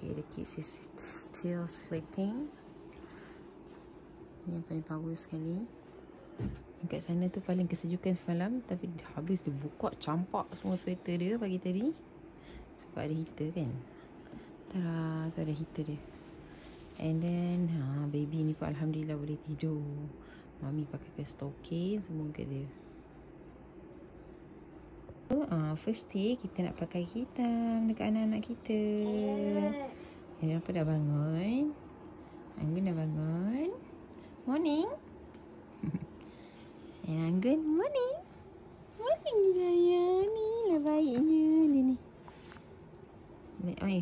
Okay, the kids is still sleeping. Ini yang paling power sekali. Kat sana tu paling kesejukan semalam. Tapi habis dia buka campak semua sweater dia pagi tadi. Sebab ada heater kan. Tada, tu ada heater dia. And then baby ni pun alhamdulillah boleh tidur. Mami pakai stokin semua kat dia. First day kita nak pakai hitam dekat anak-anak kita. Kenapa dah bangun? Anggun dah bangun. Morning. Anggun, morning. Morning sayang. Ni lah baiknya dia ni.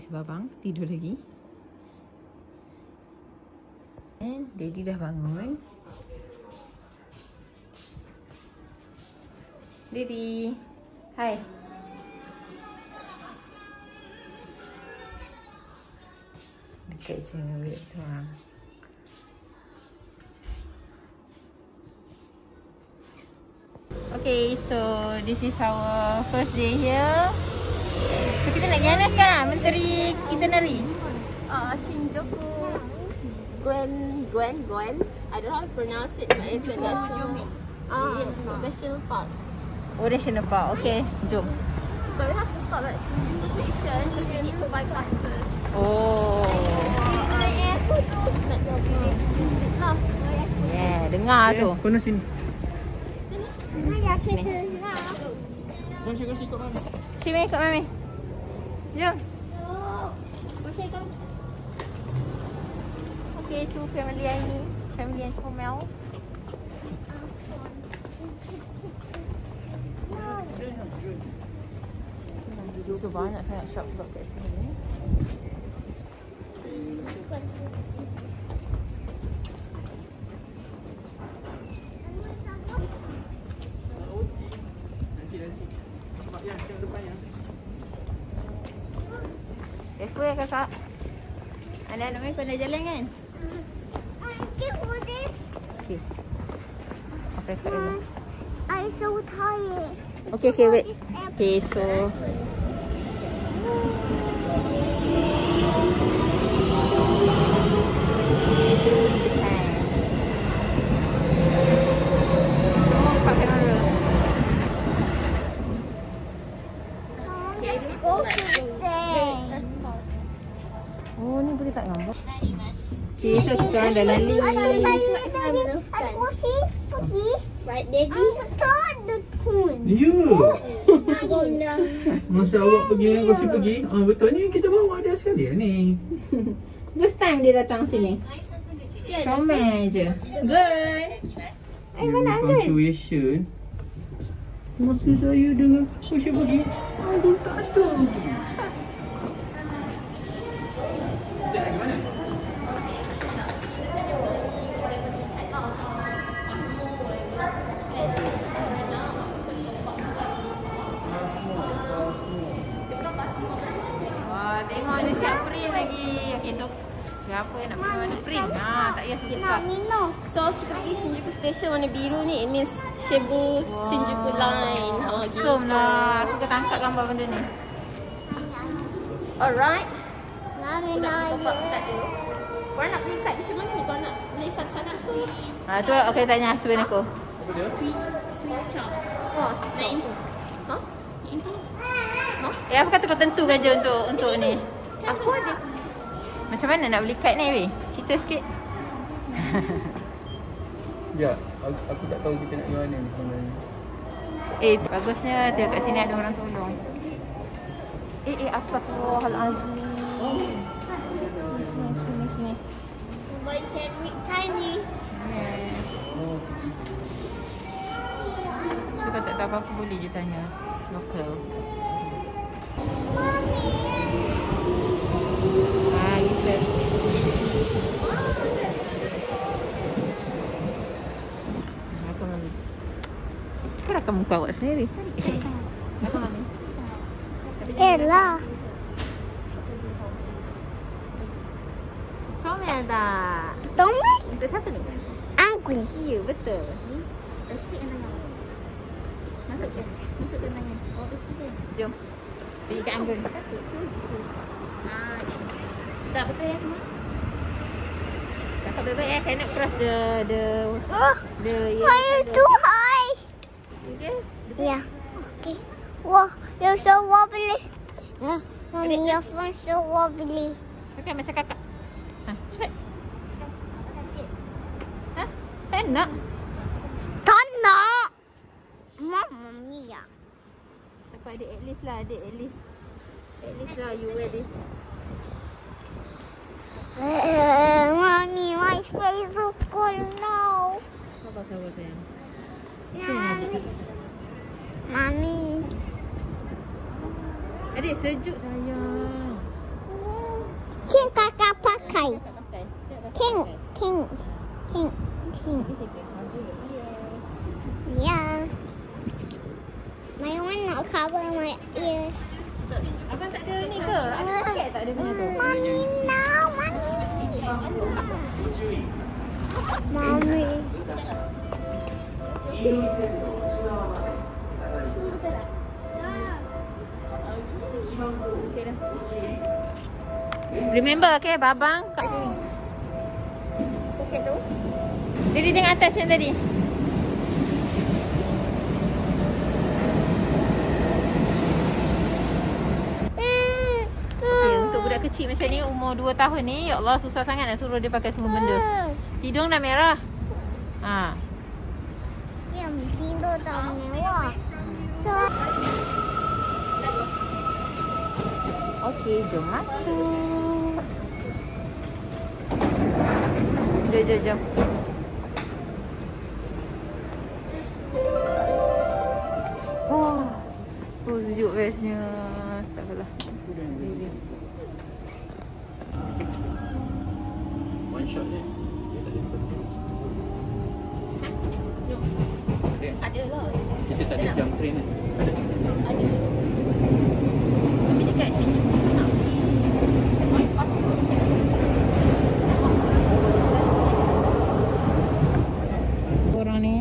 Sebab abang tidur lagi. And daddy dah bangun. Daddy. Hai. Dekat je dengan bilik tu Okay, so this is our first day here. So kita nak pergi mana sekarang? Menteri kita nari. Shinjuku Gwen. I don't know how to pronounce it, but it's a national park. Oh, national park. Okay, jom. But we have to stop at Shinjuku station because we need to buy classes. Oh. Yeah, dengar tu. Kau nak sini. Sini. Kau ikut mami. Sini ikut mami. Jom. Okay, tu family yang ni. Family yang comel. So banyak sangat shop pula kat sini. Aku ya kakak. Anak-anak ni pandai jalan kan? Okay. Apa kat dulu? I'm so tired. Okay, wait. Okay, so oh, ni boleh tak gambar? Okay, so kita orang dah lali. Right, Daddy? The tune. Ya. Masa awak pergi dengan Kosi pergi. Betul ni kita bawa dia sekali ni. First time dia datang sini. Comel je. Good. Mana Anggun? Punctuation. Masa saya dengan Kosi pergi. Anggun tak ada. Tengok ada siap print lagi. Okay, so siapa yang nak pergi mana print? Tak payah susah. So kita pergi Shinjuku Station warna biru ni. It means Shibu Shinjuku Line. Awesome lah. Aku kena tangkap gambar benda ni. Alright. Aku nak pergi top up card dulu. Korang nak beli card macam mana ni? Korang nak beli satu-satu tu? Tu okay, tanya husband aku. Sweet chop. Oh, sweet chop. Huh? Aku kata kau tentukan je untuk ni. Aku ada. Macam mana nak beli kad ni, weh? Cerita sikit. Ya, aku tak tahu kita nak pergi mana ni sebenarnya. Bagusnya dia kat sini ada orang tolong. Astagfirullahalazim. Sini. Boy Chinese. Yes. So kau tak tahu apa-apa boleh je tanya lokal. Gitu. Aku mami. Kau rakam muka awak sendiri. Aku mami. Ella. Comel tak? Tommy. Untuk siapa ni? Anggun. Ya, betul. Restik yang tanya. Masuk ke? Masuk ke tanya. Jom. Pergi kat Anggun. Pegang betul ya semua. Kakak baik-baik cannot cross the Why is too high? Okay. Yeah. Okay. Whoa, you're so wobbly. Mommy, your phone's so wobbly. Okay, macam kakak. Cepat. Tak nak. Thunder. Mamma mia. Dapat adik at least lah, adik at least. At least lah you wear this. Mommy, my face is cold now. Sabar sayang. Mommy. Adik sejuk sayang. King kakak pakai. Kakak pakai. King. Yeah. My one not cover my ears. Abang tak ada ni ke? Abang pakai tak ada punya tu? Mommy, no, mommy. Mommy. Okay dah. Remember okay, babang kat sini. Poket tu. Jadi tengok atas yang tadi. Okay, untuk budak kecil macam ni umur 2 tahun ni, ya Allah susah sangat nak suruh dia pakai semua benda. Hidung dah merah. Yang tidur tak mewah. Okey, jom masuk. Jom. Oh, sejuk bestnya. Tak salah. One shot je. Dia tak ada betul. Ada lah. Kita tak ada jump train kan? Ada. Tapi dekat sini kita nak beli bypass. Orang ni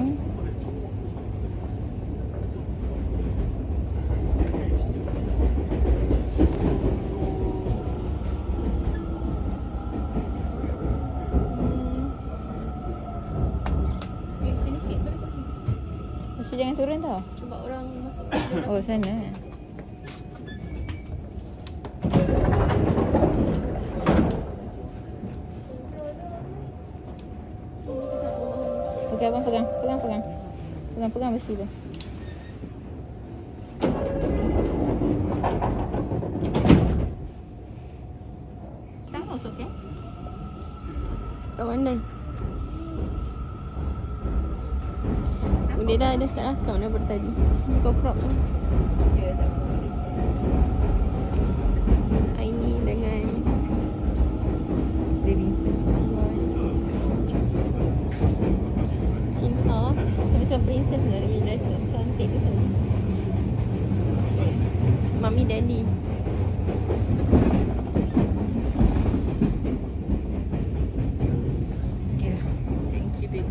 Sini sikit baru kat sini. mesti jangan turun tau. Cuba orang masuk. Oh, sana. Okey, abang pegang. Pegang besi tu. Tak masuk ke? Kat mana? Dia dah start rakam daripada tadi. Kau crop tu. Ya, tak apa. Aini dengan Baby. Agon. Cinta. Macam princess lah dia punya dress. Cantik tu. Mami Danny. Yeah. Thank you, babe.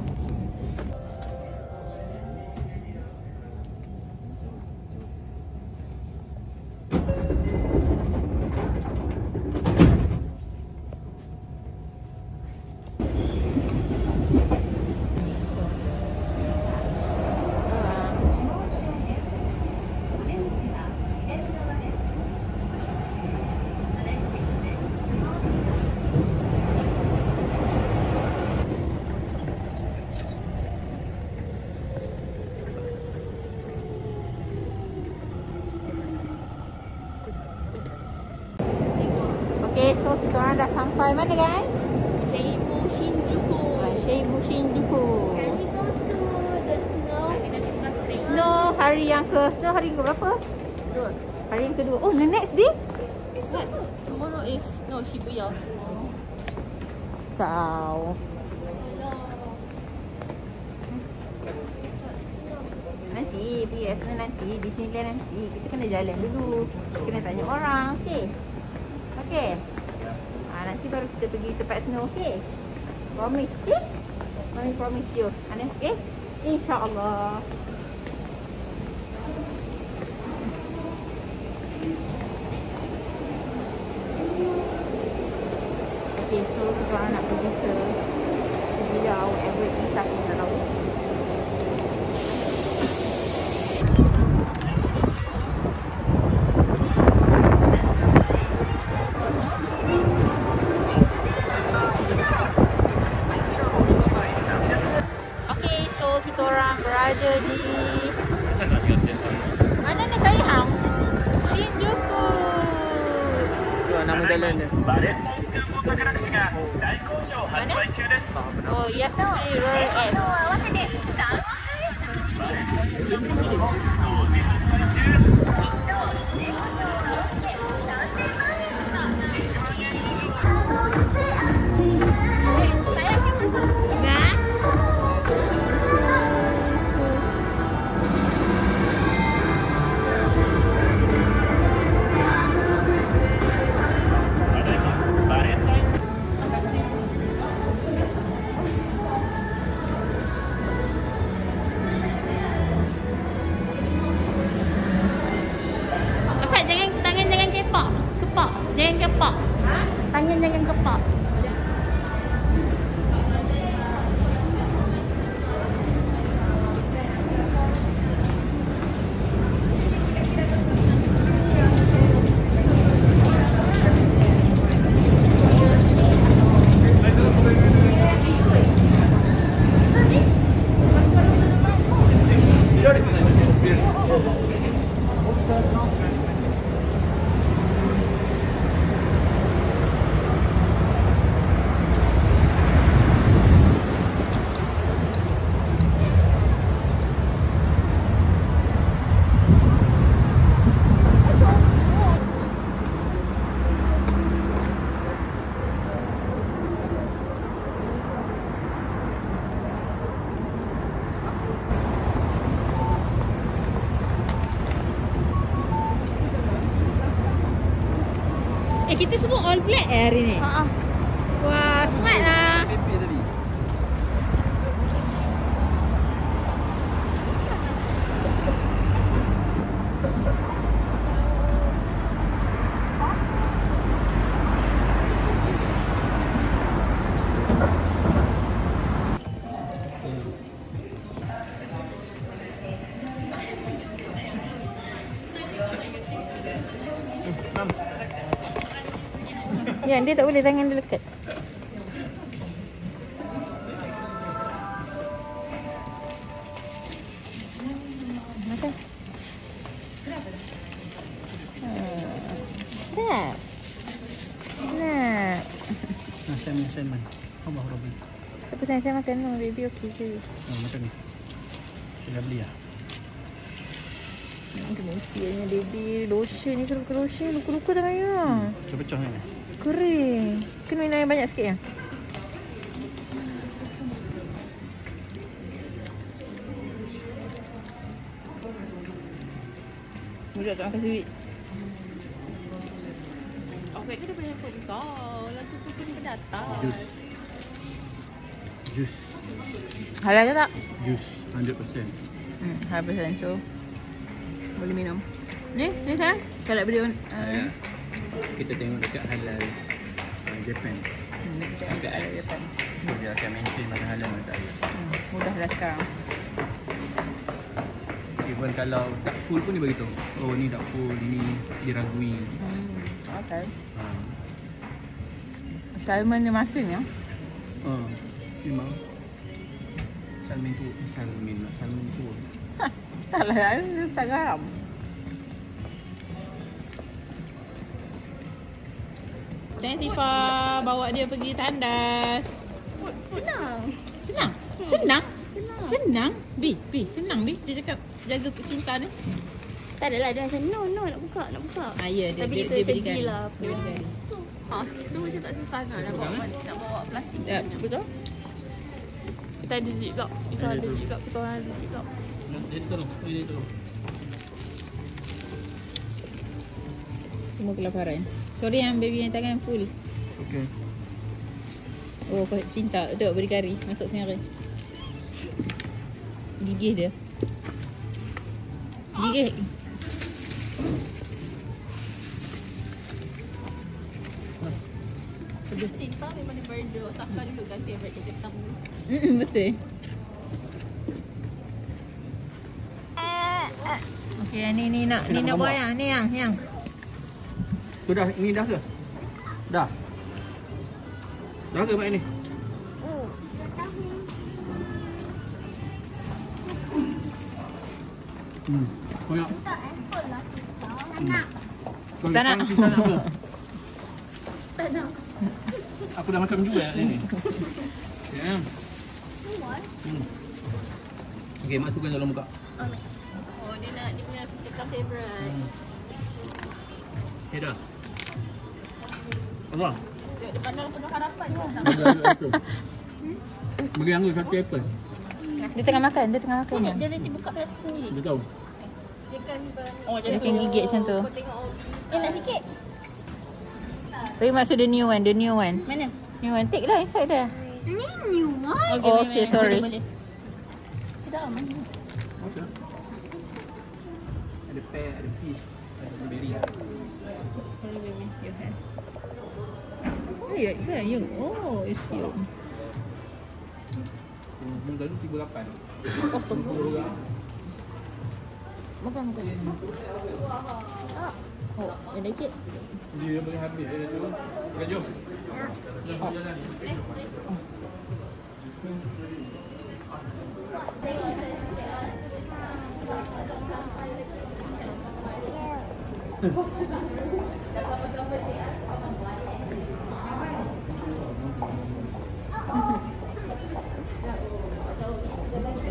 Okay, so kita orang dah sampai mana guys? Seibu Shinjuku. Seibu Shinjuku. Can we go to the snow? Snow hari yang berapa? Dua. Hari yang kedua. Oh, the next day? What? Tomorrow is Shibuya. Kau. Nanti, PF nanti, Disneyland nanti. Kita kena jalan dulu. Kena tanya orang, okey? Okey? Nanti baru kita pergi tempat snow, okey? Promise, okey? Mami promise you. Anak, okey? InsyaAllah. Okay, so kita orang nak pergi ke Sedia whatever it is aku tak tahu. Okay, so kita orang berada di mana ni sayang? Shinjuku. Nama jalan dia. Mana? Oh, Yasaki Royal X. Tangan jangan kepak. Kita semua all black hari ni. Wah, smart lah. Ya, dia tak boleh tangan dia lekat. Makan. Sedap. Sedap. Simon. Apa Robin? Tapi saya makan no, baby okey je. Makan ni. Kita beli lah. Kemudiannya baby lotion ni, keruka lotion, luka-luka dah raya. Pecah ni. Kering. Kena minum air banyak sikit ya. Budak tak makan sweet. Awak kan daripada handphone kau. Lalu tu pun pendatang. Jus. Halal ke tak? Jus 100%. 100%, so boleh minum. Ni sayang. Kalau beli Kita tengok dekat halal Japan. Dekat halal Japan. So dia akan mention mana halal mana tak halal. Mudah dah sekarang. Even kalau tak full pun dia beritahu. Oh ni tak full, ini diragui. Okay. Salmon ni masin ya? Memang. Salmon tu. Tak lah, dia tak garam. Tengok Tifa bawa dia pergi tandas. Senang? Bi, senang Bi. Dia cakap jaga cinta ni. Tak adalah, dia macam no nak buka. Ya, Tapi dia kita berikan. sedih lah. Dia berikan. Semua macam tak susah nak bawa plastik. Ya, betul. Kita ada ziplock. Kita ada ziplock. Kita orang ada ziplock. Dia tolong. Semua kelaparan. Sorry yang baby yang tangan full. Okey. Oh, kau cinta. Duk beri kari. Masuk sini. Gigih dia. Gigih. Cinta memang daripada Osaka dulu kan favorite dia Jepang dulu. Betul. Okey, ni nak buat yang. Tu dah, ni dah ke? Dah. Dah ke mak ni? Koyak. Tak apple lah kita. Nak. Tak nak. Kita nak ke? Tak nak. Aku dah macam juga ni. Ya. Okey, mak suka dalam muka. Oh, dia nak dia punya Jepang favorite. Okay dah. Allah. Dia pandang penuh harapan ni pasang. Bagi anggur satu apple. Dia tengah makan ni. Dia nanti buka plastik sendiri. Dia tahu. Dia kan Dia akan gigit macam tu. Kau tengok Obi. Nak sikit. Bagi maksud the new one. Mana? New one. Take lah inside dah. Ni new one. Okay, sorry. Boleh. Sedap mana? Okey. Ada pear, ada peach, ada berry. Sorry baby, you have. Yeah, you. Oh, it's cute. Mungkin tadi 1,800. Makan. Oh, ada sikit. Dia boleh habis dia tu. Okey, jom. Jom jalan.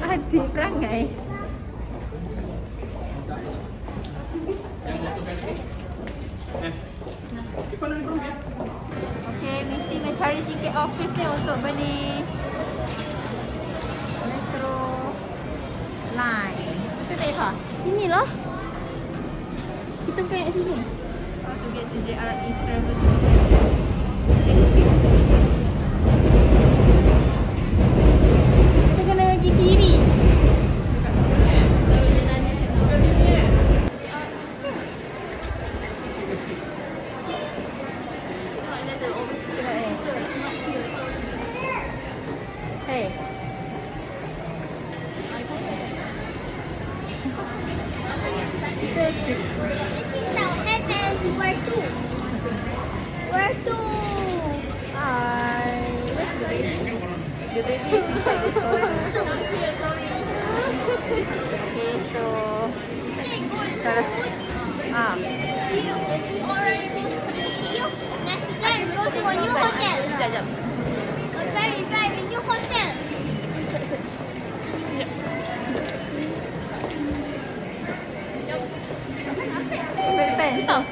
Adik perangai. Yang motorkan ni. Ikut lagi pergi. Okay, mesti mencari tiket office ni untuk beli metro line. Betul tak Eva? Sini lah. Kita bukan kat sini. How to get to JRE Travel. Kita kena pergi kiri. Hey. Where to? Where to? Where's the baby? The baby is inside the stroller. Okay, so Sarah. Let's go to a new hotel. Sekejap. A very new hotel. Pen. Tahu.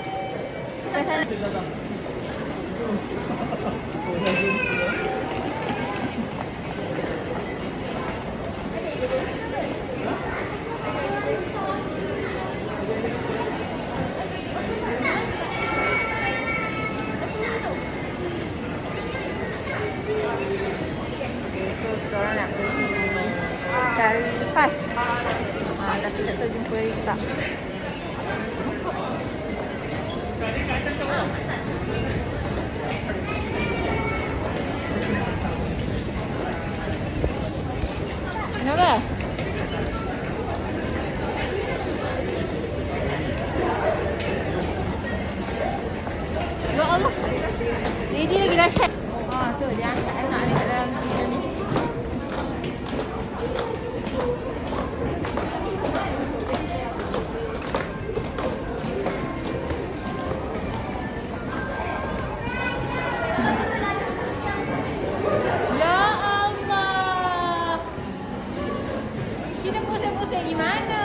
So, sekarang nak pergi cari pas. Tapi tak tahu jumpa lagi tak. Kenapa? Ya Allah. Dia lagi dahsyat. Tu dia angkat anak ni kat dalam ni. Ya Allah. Kita pusing-pusing gimana?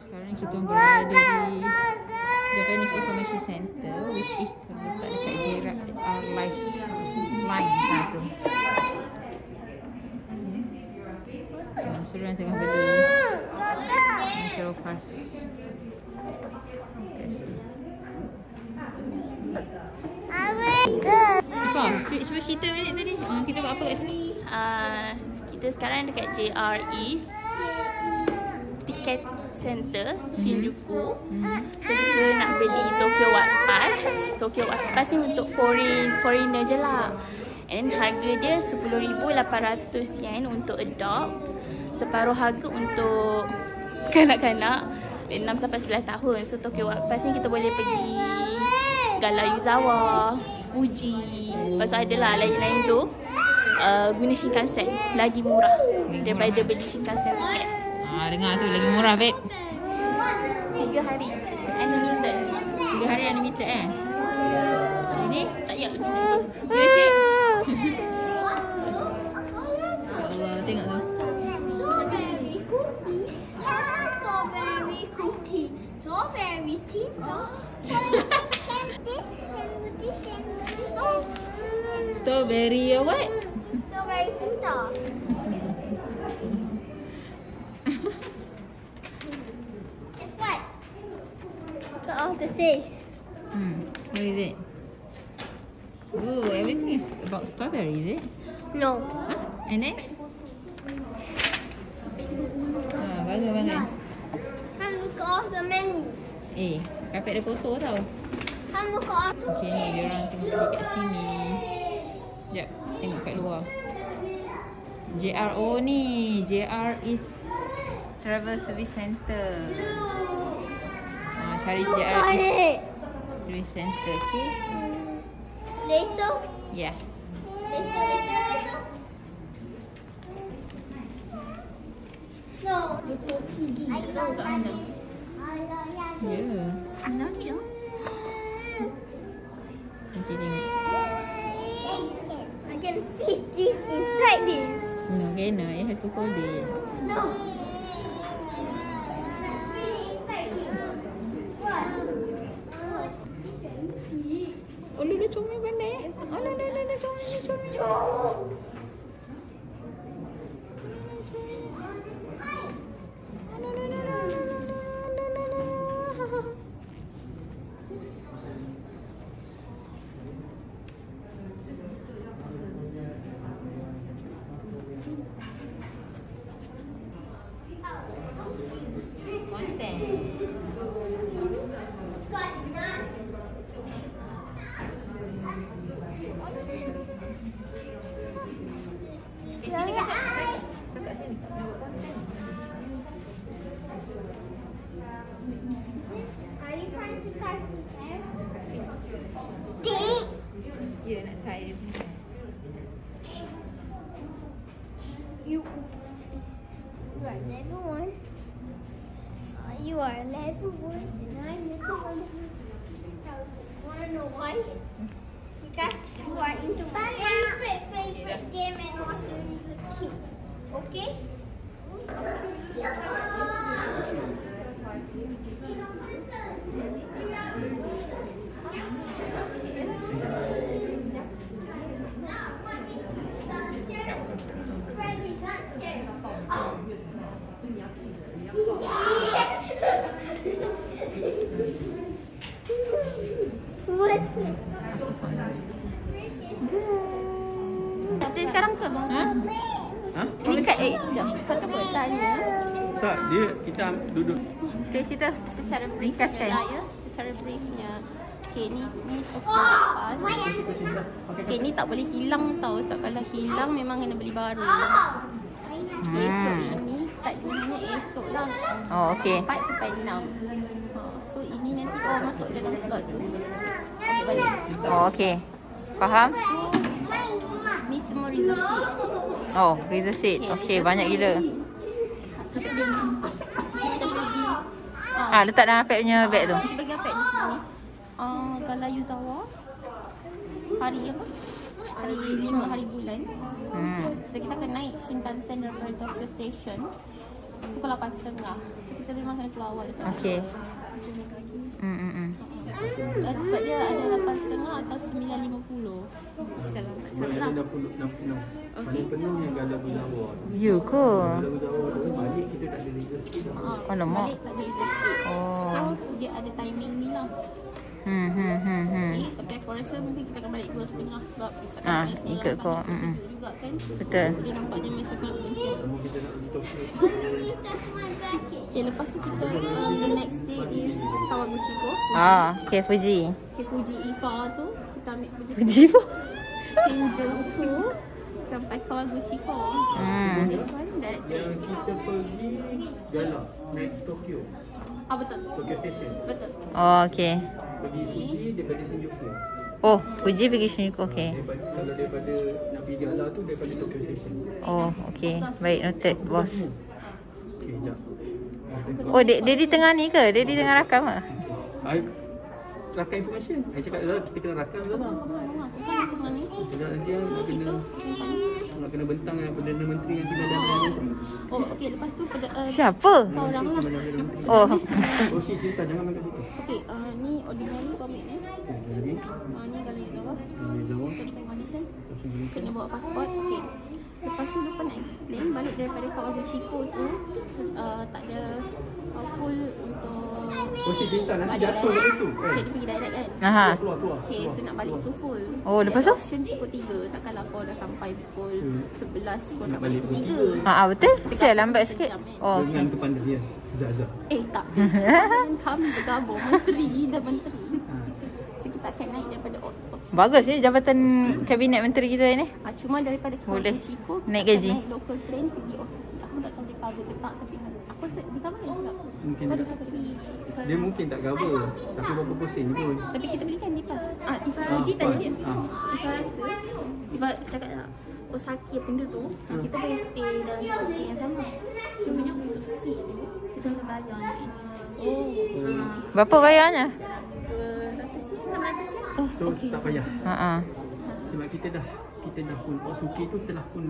Sekarang kita berada di Japanese Information Center, which is terletak dekat JRE line satu. Suruhan tengah beli metro pass. Cuba cerita balik tadi. Kita buat apa kat sini? Kita sekarang dekat JR East Ticket Center Shinjuku. So kita nak beli Tokyo Watt Pass. Tokyo Watt Pass ni untuk foreigner je lah. And harga dia 10,800 yen untuk adult. Separuh harga untuk kanak-kanak 6 sampai 11 tahun. So Tokyo Watt Pass ni kita boleh pergi Gala Yuzawa, Fuji. Lepas tu adalah lain-lain tu guna Shinkansen. Lagi murah daripada beli Shinkansen tiket. Dengar tu lagi murah, babe. 3 hari unlimited. 3 hari unlimited Ini Tak payah lebih. boleh cik. Allah, tengok tu. Strawberry cookie. Strawberry cookie. Strawberry tea. Strawberry what? Strawberry cinta. It's what? Got all the taste. What is it? Oh, everything is about strawberry, is it? No. Huh? And then? Bagus. Have look at all the menus. Kapet dia kotor tau. Have look at all. Okay, ni dia orang tengok kat sini. Sekejap, tengok kat luar. JRO ni, JR East Travel Service Center. Cari JR East Service Center, okay? Later. Yeah. Later. No. Little TV. I love that. Yeah. Menarik lah. Nanti tengok. I can fit this inside this. No, cannot. You have to hold it. No. Oh, dia comel pandai. Oh, dia comel. Are you trying to cut me hair? Ya, nak try dia. You are level 1. You are level 1 and I'm level 1. Wanna know why? Because you are into my favorite game and watching the kid. Okay? What? Stay sekarang ke? Ha? Ini kat jom. Satu tanya. Tak, kita duduk. Okay, cerita. Secara brief Ringkaskan. secara briefnya. Okay, ni pas. Okay, ni tak boleh hilang tau. Sebab kalau hilang memang kena beli baru. Esok ini start dinanya esok lah. Oh, okay. 4 sampai 6. So ini nanti kau masuk dalam slot tu. Okay, balik. Oh, okay. Faham? Ni semua reserve seat. Oh, reserve seat. Okay, banyak gila. Kita bagi Letak dalam pad punya bag tu. kita bagi apa di sini? Gala Yuzawa. Hari apa? Hari 5 hari bulan. So kita akan naik Shinkansen daripada Tokyo Station pukul 8.30. So kita memang kena keluar awal daripada. Okay. Sebab dia ada 8.30 atau 9.50. Dalam tak salah lah. Dah penuh. Paling penuh yang Gala Yuzawa. You ke? Gala Yuzawa tu balik kita tak ada reserve seat. Alamak. Balik tak ada reserve seat. Oh. So dia ada timing ni lah. Okay, tapi aku rasa mungkin kita akan balik 2.5 sebab takkan balik sini ikut kau. juga kan. Betul. Dia nampaknya macam sangat penting. Okay, lepas tu kita the next day is Kawaguchiko. Okay, Fuji. Okay, Fuji Ifa tu kita ambil pergi Fuji pun. Shinjuku sampai Kawaguchiko. This one direct train. Yang kita pergi Gala, naik Tokyo. Betul. Tokyo Station. Betul. Okay. Pergi Fuji daripada Shinjuku. Fuji pergi Shinjuku. Okay. Kalau daripada nak pergi Gala tu daripada Tokyo Station. Okay. Baik, noted, bos. Okay, jap. Daddy tengah ni ke? Daddy tengah rakam ke? Rakam information. Saya cakap kita kena rakam ke lah. Nanti nak kena bentang yang Perdana Menteri yang Timur Tengah. Okay, lepas tu Siapa? kau orang lah. Oh, si cerita jangan main kat situ. Okay, ni ordinary permit ni. Jadi, Ni kalau you tahu. ini jawab. Terms and condition. Kena bawa pasport. Okay. Lepas tu lupa nak explain balik daripada Kawaguchiko tu tak ada full untuk Oh, si cerita nanti balik jatuh kat situ. Cik dia pergi direct kan. Keluar. Okay, so nak balik tu full. Lepas tu? Option pukul 3. Takkanlah kau dah sampai pukul 11 kau nak balik pukul 3. Betul. Saya lambat sikit. Dengan kepandai dia. Zazah. Tak. Kami bergabung menteri dan menteri. So kita akan naik daripada Bagus ni jabatan kabinet menteri kita ni. cuma daripada Boleh. Kawaguchiko Naik kita gaji. naik local train pergi Osaki. Aku tak tahu dia cover ke tak, tapi aku rasa dia cover je cakap. Mungkin Kau tak. rasa pergi Dia mungkin tak cover. Tapi berapa pusing pun. tapi kita belikan di pas. Ifa Fuji tanya dia. Ifa rasa Ifa cakap tak Osaki benda tu kita boleh stay dalam satu yang sama. Cuma yang untuk seat tu kita kena bayar nanti. Berapa bayarnya? 200 So tak payah. Ha. Sebab kita dah pun Otsuki tu telah pun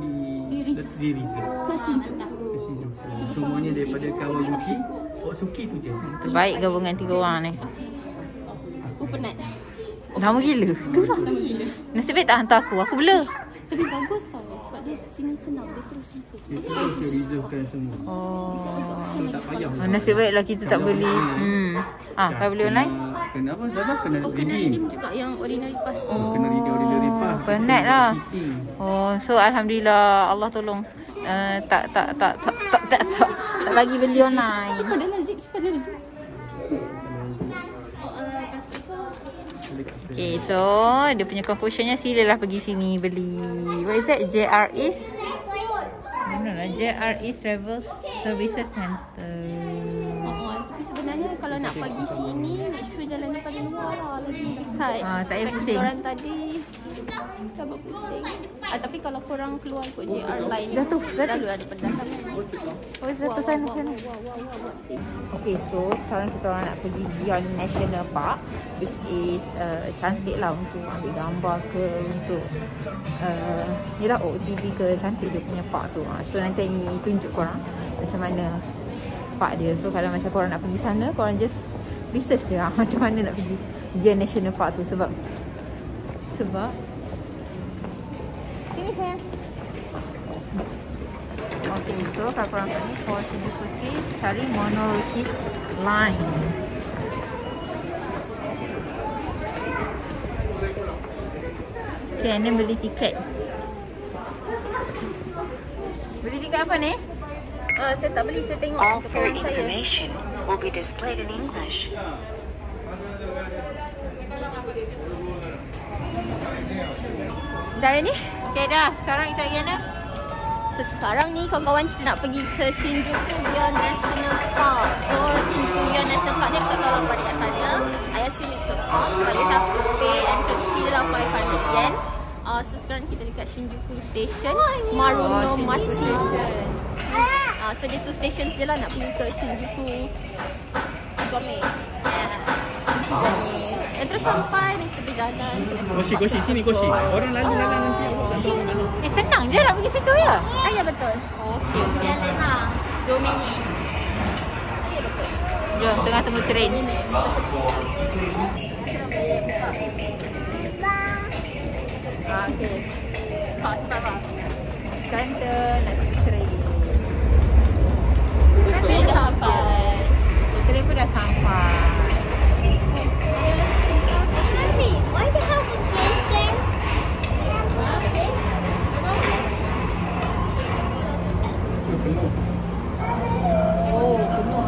Di reserve. di reserve. ke Shinjuku. Ke sini. Cumanya daripada Kawaguchi, Otsuki tu je. Terbaik gabungan 3 orang ni. Aku penat. Lama gila. Tu lah. Nasib baik tak hantar aku. Aku blur. Tapi bagus tau sebab dia sini senang dia terus situ. Dia terus dia reservekan semua. So tak payah. Nasib baiklah kita tak beli. Kalau beli online? Kena apa? Dah kena Kau kena redeem. redeem juga yang ordinary pass tu. Kena redeem ordinary pass. Penat lah. Seating. So alhamdulillah Allah tolong tak bagi beli online. Suka dia lah zip, suka dia zip. Pasport kau. Okay, so dia punya conclusionnya silalah pergi sini beli. What is that? JR East? Mana lah? JR East Travel Services Center. Tapi sebenarnya kalau nak pergi sini, make sure jalan daripada luar lah, lagi dekat. Tak payah Dekat pusing. Korang tadi coba pusing. Tapi kalau korang keluar ikut JR line, Jatuh. selalu ada pendatang. Jatuh sana. Okay, so sekarang kita orang nak pergi Beyond National Park, which is cantik lah untuk ambil gambar ke, untuk yelah OOTD ke, cantik dia punya park tu. So nanti ni tunjuk korang macam mana park dia. So kalau macam korang nak pergi sana, korang just research je macam mana nak pergi Beyond National Park tu. Sebab sini sayang. Okay, so kalau korang kat ni for Shinjuku trip, cari Mononoke Line. Okay, ni beli tiket. Beli tiket apa ni? Saya tak beli, saya tengok All untuk fare kawan saya. information will be displayed in English. Dah ni? Okay dah, sekarang kita pergi mana? So sekarang ni kawan-kawan kita nak pergi ke Shinjuku Beyond National Park. So Shinjuku Beyond National Park ni kita tahu lah dekat sana. I assume it's a park but you have to pay entrance fee lah 500 yen. So sekarang kita dekat Shinjuku Station, Marunoumachi. So dia 2 stations je lah nak pergi ke Shinjuku Gome. Shinjuku Gome. Dan terus sampai dan kita berjalan. Koshi sini Koshi. Orang lalu nanti awak tak tahu mana. Senang je nak pergi situ ya? Ya betul. Okay. So jalan lah 2 minit. Ya betul. Jom, tengah tunggu train. Kita nak boleh buka. Okay. Cepat lah. Sekarang kita nak tunggu train. Train dah sampai. Train pun dah sampai. Dia tinggal penuh. Oh, penuh.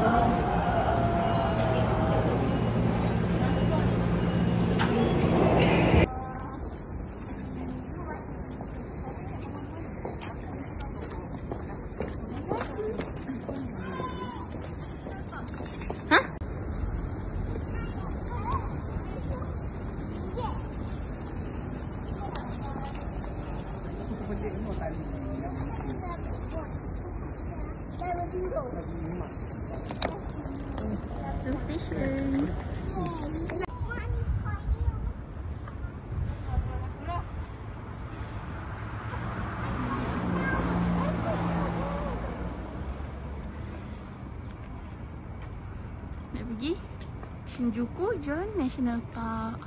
Station. Nak pergi Shinjuku John National Park.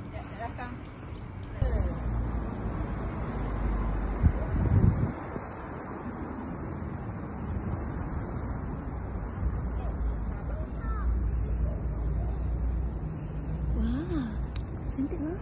Wah, cantik lah.